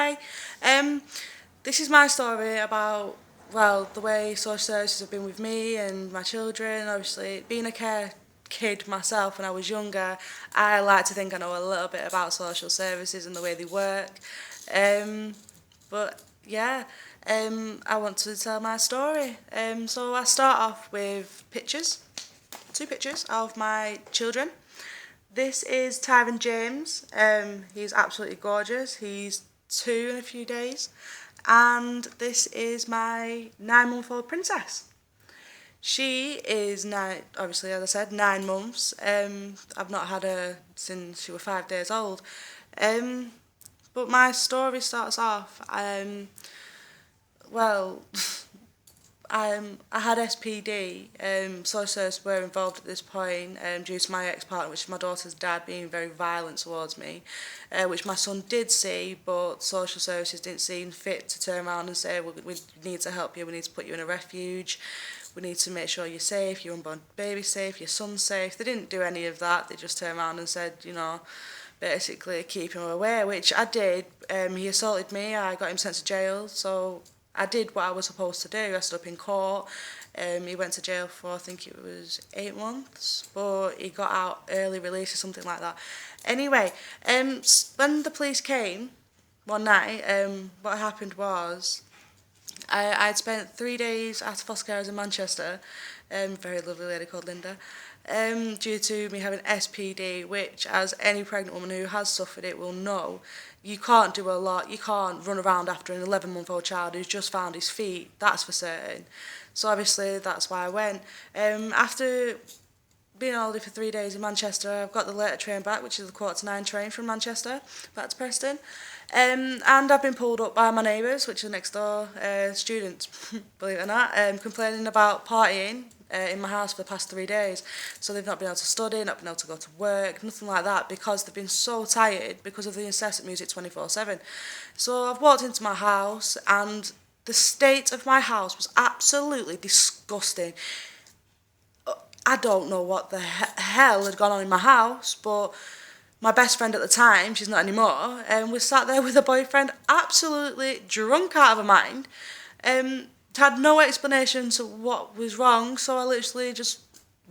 Hi. Um, this is my story about, well, the way social services have been with me and my children. Obviously, being a care kid myself when I was younger, I like to think I know a little bit about social services and the way they work. Um, but yeah, I want to tell my story. So I start off with pictures, two pictures of my children. This is Tyron James. He's absolutely gorgeous. He's 2 in a few days. And this is my 9-month-old princess. She is obviously, as I said, 9 months. I've not had her since she was 5 days old. Um, but my story starts off, well, I had SPD, solicitors were involved at this point due to my ex-partner, which is my daughter's dad, being very violent towards me, which my son did see, but social services didn't seem fit to turn around and say, we need to help you, we need to put you in a refuge, we need to make sure you're safe, your unborn baby's safe, your son's safe. They didn't do any of that, they just turned around and said, basically keep him away, which I did. He assaulted me, I got him sent to jail, so I did what I was supposed to do. I stood up in court. He went to jail for, I think it was 8 months, but he got out early release or something like that. Anyway, when the police came one night, what happened was I'd spent 3 days at foster carers in Manchester, very lovely lady called Linda, due to me having SPD, which, as any pregnant woman who has suffered it will know, you can't do a lot. You can't run around after an 11-month-old child who's just found his feet, that's for certain. So obviously that's why I went. After being holiday for 3 days in Manchester, I've got the later train back, which is the 8:45 train from Manchester back to Preston. And I've been pulled up by my neighbours, which are next door students, believe it or not, complaining about partying in my house for the past 3 days. So they've not been able to study, not been able to go to work, nothing like that, because they've been so tired because of the incessant music 24/7. So I've walked into my house and the state of my house was absolutely disgusting. I don't know what the hell had gone on in my house, but my best friend at the time, she's not anymore, was sat there with her boyfriend, absolutely drunk out of her mind. Had no explanation to what was wrong, so I literally just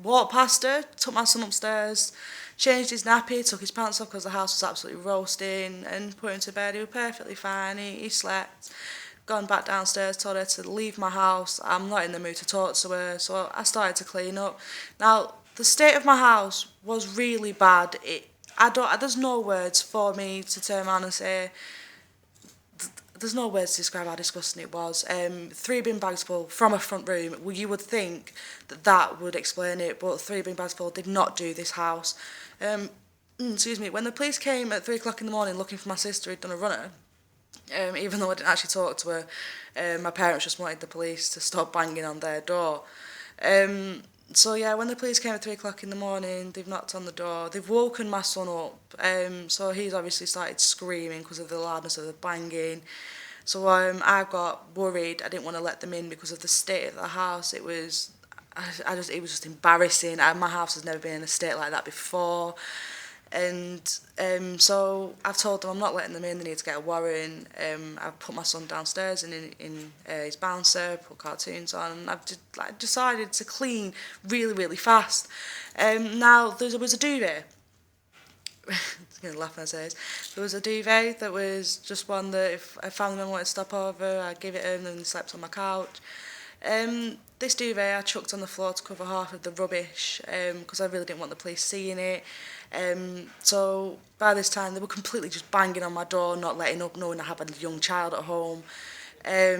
walked past her, took my son upstairs, changed his nappy, took his pants off because the house was absolutely roasting, and put him to bed. He was perfectly fine, he slept. Gone back downstairs, told her to leave my house. I'm not in the mood to talk to her, so I started to clean up. Now, the state of my house was really bad. There's no words for me to turn around and say. There's no words to describe how disgusting it was. 3 bin bags full from a front room. Well, you would think that would explain it, but 3 bin bags full did not do this house. Excuse me. When the police came at 3 o'clock in the morning looking for my sister who'd done a runner, even though I didn't actually talk to her, my parents just wanted the police to stop banging on their door. So yeah, when the police came at 3 o'clock in the morning, they've knocked on the door. They've woken my son up. So he's obviously started screaming because of the loudness of the banging. So I got worried. I didn't want to let them in because of the state of the house. It was just embarrassing. My house has never been in a state like that before. And so I've told them I'm not letting them in, they need to get a warrant. I've put my son downstairs in his bouncer, put cartoons on, and I've decided to clean really, really fast. Now, there was a duvet. I'm going to laugh when I say this. There was a duvet that was just one that if a family member wanted to stop over, I'd give it him and he slept on my couch. This duvet I chucked on the floor to cover half of the rubbish because I really didn't want the police seeing it. So by this time they were completely just banging on my door, not letting up, knowing I have a young child at home.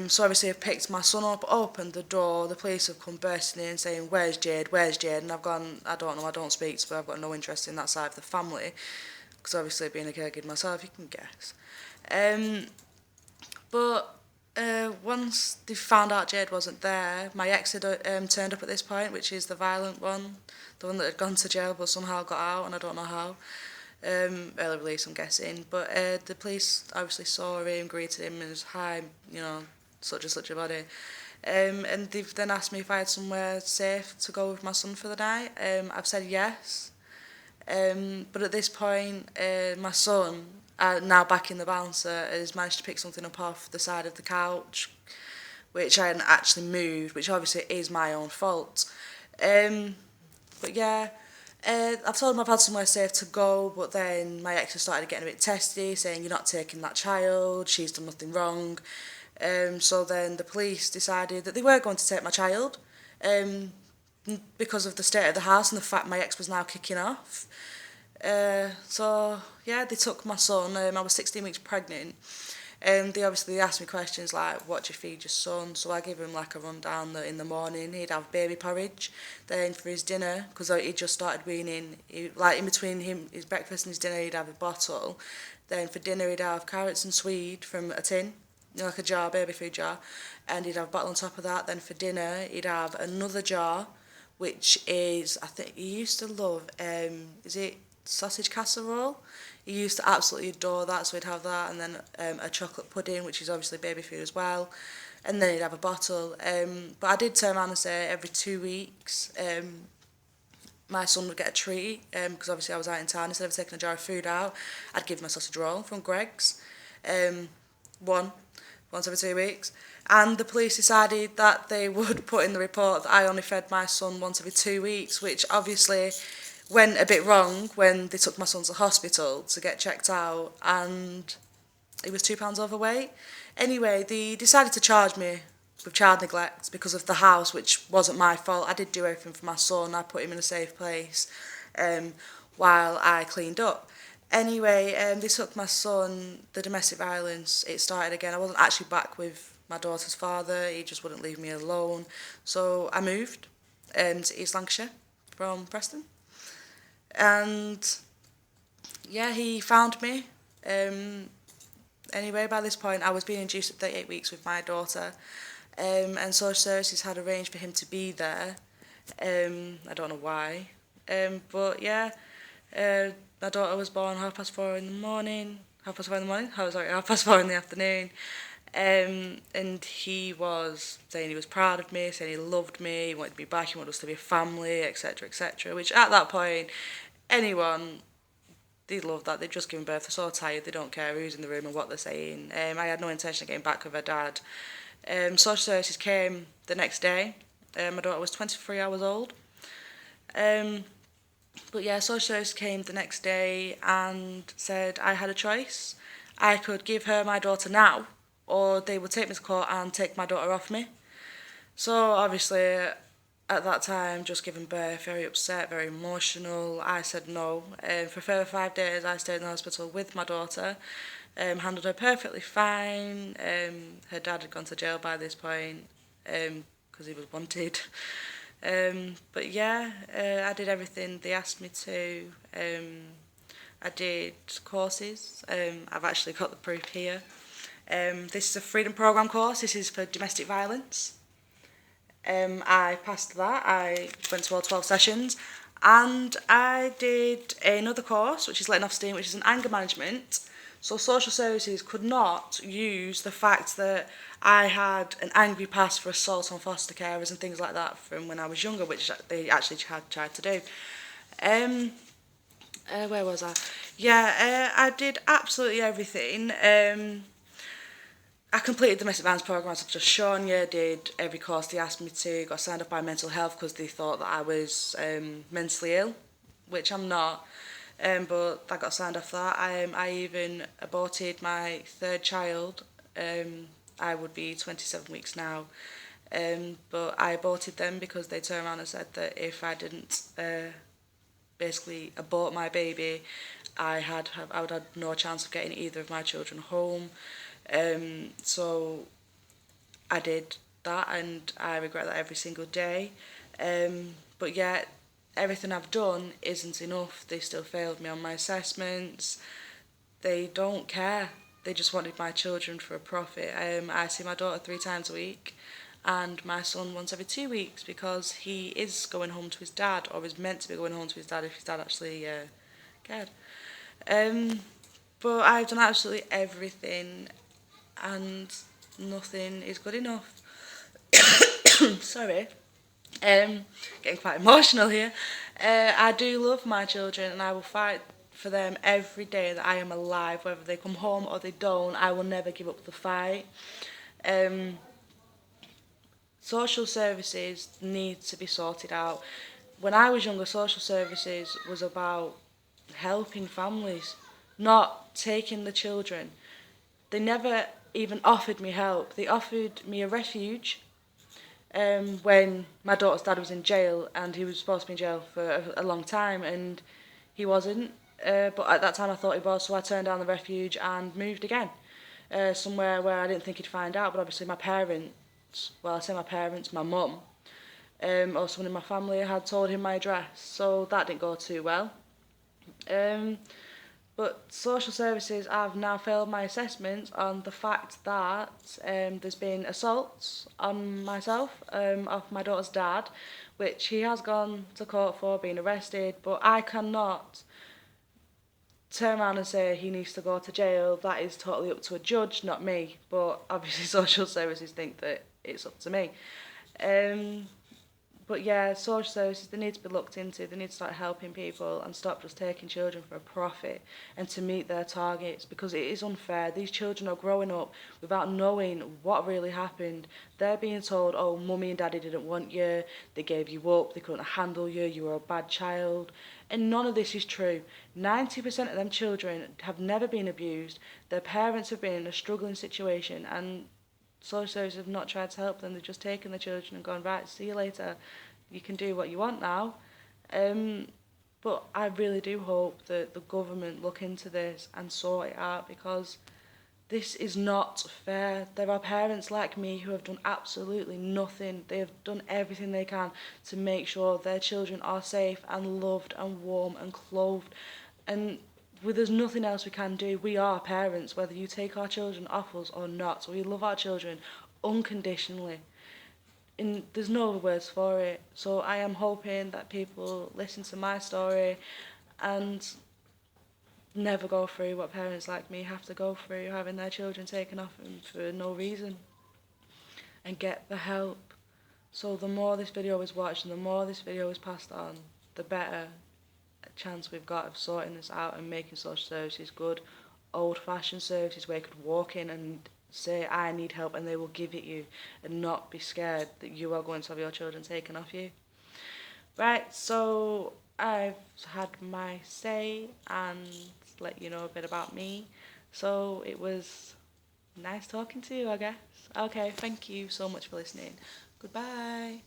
So obviously I've picked my son up, opened the door, the police have come bursting in saying, where's Jade, where's Jade? And I've gone, I don't know, I don't speak to her, I've got no interest in that side of the family. Because obviously being a caregiver myself, you can guess. But once they found out Jade wasn't there, my ex had turned up at this point, which is the violent one, the one that had gone to jail but somehow got out, and I don't know how. Early release, I'm guessing. But the police obviously saw him, greeted him, and was, hi, such and such a body. And they've then asked me if I had somewhere safe to go with my son for the night. I've said yes. But at this point, my son, now backing the bouncer, has managed to pick something up off the side of the couch, which I hadn't actually moved, which obviously is my own fault. But yeah, I've told him I've had somewhere safe to go, but then my ex has started getting a bit testy, saying, you're not taking that child, she's done nothing wrong. So then the police decided that they were going to take my child, because of the state of the house and the fact my ex was now kicking off. So yeah, they took my son. I was 16 weeks pregnant. They obviously asked me questions like, what do you feed your son? So I gave him like a rundown that in the morning he'd have baby porridge. Then for his dinner, because he just started weaning, like in between his breakfast and his dinner, he'd have a bottle. Then for dinner he'd have carrots and swede from a tin, like a jar, baby food jar, and he'd have a bottle on top of that. Then for dinner he'd have another jar, which is, I think he used to love, is it sausage casserole? He used to absolutely adore that, so he'd have that, and then a chocolate pudding, which is obviously baby food as well, and then he'd have a bottle. But I did turn around and say every 2 weeks my son would get a treat, because obviously I was out in town. Instead of taking a jar of food out, I'd give him a sausage roll from Greggs, once every 2 weeks. And the police decided that they would put in the report that I only fed my son once every 2 weeks, which obviously went a bit wrong when they took my son to hospital to get checked out, and he was £2 overweight. Anyway, they decided to charge me with child neglect because of the house, which wasn't my fault. I did do everything for my son. I put him in a safe place while I cleaned up. Anyway, they took my son, the domestic violence, it started again. I wasn't actually back with my daughter's father. He just wouldn't leave me alone. So I moved to East Lancashire from Preston. And yeah, he found me. Anyway, by this point I was being induced at 38 weeks with my daughter, and social services had arranged for him to be there. I don't know why, but yeah, my daughter was born 4:30 in the morning, 4:30 in the morning, oh, sorry, 4:30 in the afternoon. And he was saying he was proud of me, saying he loved me, he wanted me back, he wanted us to be a family, etc., etc., which at that point, anyone, they love that. They've just given birth, they're so tired, they don't care who's in the room and what they're saying. I had no intention of getting back with her dad. Social services came the next day. My daughter was 23 hours old. But yeah, social services came the next day and said I had a choice. I could give her my daughter now, or they would take me to court and take my daughter off me. So obviously, at that time, just giving birth, very upset, very emotional, I said no. For a further 5 days, I stayed in the hospital with my daughter, handled her perfectly fine. Her dad had gone to jail by this point, because he was wanted. But yeah, I did everything they asked me to. I did courses. I've actually got the proof here. This is a Freedom Programme course. This is for domestic violence. I passed that. I went to all 12 sessions, and I did another course, which is letting off steam, which is an anger management. So social services could not use the fact that I had an angry past for assault on foster carers and things like that from when I was younger, which they actually had tried to do. Where was I? Yeah, I did absolutely everything. I completed the domestic violence programme, as I've just shown you, did every course they asked me to, got signed up by mental health because they thought that I was mentally ill, which I'm not, but I got signed off that. I even aborted my third child. I would be 27 weeks now, but I aborted them because they turned around and said that if I didn't basically abort my baby, I would have no chance of getting either of my children home. So I did that, and I regret that every single day. But yet, everything I've done isn't enough. They still failed me on my assessments. They don't care. They just wanted my children for a profit. I see my daughter 3 times a week, and my son once every 2 weeks, because he is going home to his dad, or is meant to be going home to his dad if his dad actually cared. But I've done absolutely everything, and nothing is good enough. Sorry, getting quite emotional here. I do love my children, and I will fight for them every day that I am alive, whether they come home or they don't. I will never give up the fight. Um, Social services need to be sorted out. When I was younger, social services was about helping families, not taking the children. They never even offered me help. They offered me a refuge when my daughter's dad was in jail, and he was supposed to be in jail for a long time, and he wasn't. But at that time I thought he was, so I turned down the refuge and moved again, somewhere where I didn't think he'd find out. But obviously my parents, well, I say my parents, my mum, or someone in my family had told him my address, so that didn't go too well. But social services have now failed my assessment on the fact that there's been assaults on myself of my daughter's dad, which he has gone to court for, being arrested, but I cannot turn around and say he needs to go to jail. That is totally up to a judge, not me. But obviously social services think that it's up to me. But yeah, social services, they need to be looked into. They need to start helping people and stop just taking children for a profit and to meet their targets, because it is unfair. These children are growing up without knowing what really happened. They're being told, oh, mummy and daddy didn't want you, they gave you up, they couldn't handle you, you were a bad child. And none of this is true. 90% of them children have never been abused. Their parents have been in a struggling situation, and social services have not tried to help them. They've just taken the children and gone, right, see you later. You can do what you want now. But I really do hope that the government look into this and sort it out, because this is not fair. There are parents like me who have done absolutely nothing. They have done everything they can to make sure their children are safe and loved and warm and clothed. And there's nothing else we can do. We are parents, whether you take our children off us or not. So we love our children unconditionally. And there's no other words for it. So I am hoping that people listen to my story and never go through what parents like me have to go through, having their children taken off them for no reason, and get the help. So the more this video is watched and the more this video is passed on, the better chance we've got of sorting this out and making social services good, old-fashioned services where you could walk in and say, I need help, and they will give it you, and not be scared that you are going to have your children taken off you. Right, so I've had my say and let you know a bit about me. So it was nice talking to you, I guess. Okay, thank you so much for listening. Goodbye.